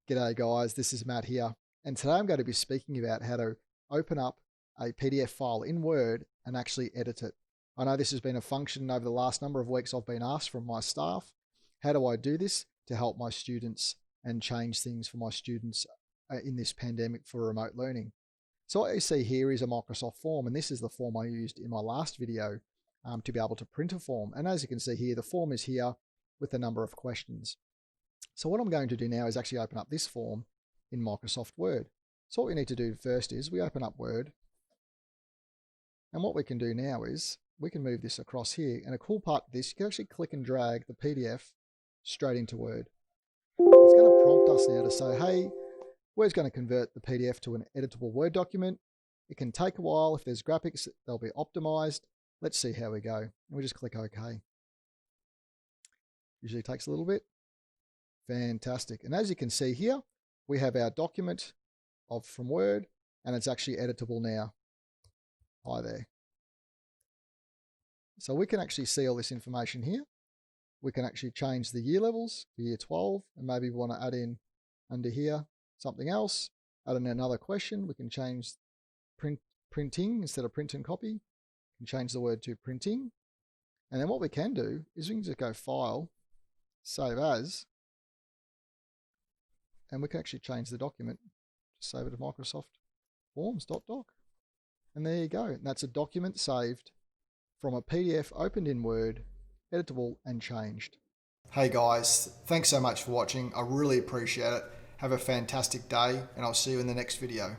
G'day guys, this is Matt here, and today I'm going to be speaking about how to open up a PDF file in Word and actually edit it. I know this has been a function over the last number of weeks I've been asked from my staff. How do I do this to help my students and change things for my students in this pandemic for remote learning? So what you see here is a Microsoft form, and this is the form I used in my last video to be able to print a form. And as you can see here, the form is here with a number of questions. So what I'm going to do now is actually open up this form in Microsoft Word. So what we need to do first is we open up Word. And what we can do now is we can move this across here. And a cool part of this, you can actually click and drag the PDF straight into Word. It's going to prompt us now to say, hey, Word's going to convert the PDF to an editable Word document. It can take a while. If there's graphics, they'll be optimized. Let's see how we go. And we just click OK. Usually takes a little bit. Fantastic. And as you can see here, we have our document from Word, and it's actually editable now. Hi there. So we can actually see all this information here. We can actually change the year levels for year 12, and maybe we want to add in under here something else, add in another question. We can change printing instead of print and copy. We can change the word to printing. And then what we can do is we can just go File, Save As, and we can actually change the document. Just save it to Microsoft Forms.doc. And there you go. And that's a document saved from a PDF opened in Word, editable and changed. Hey guys, thanks so much for watching. I really appreciate it. Have a fantastic day, and I'll see you in the next video.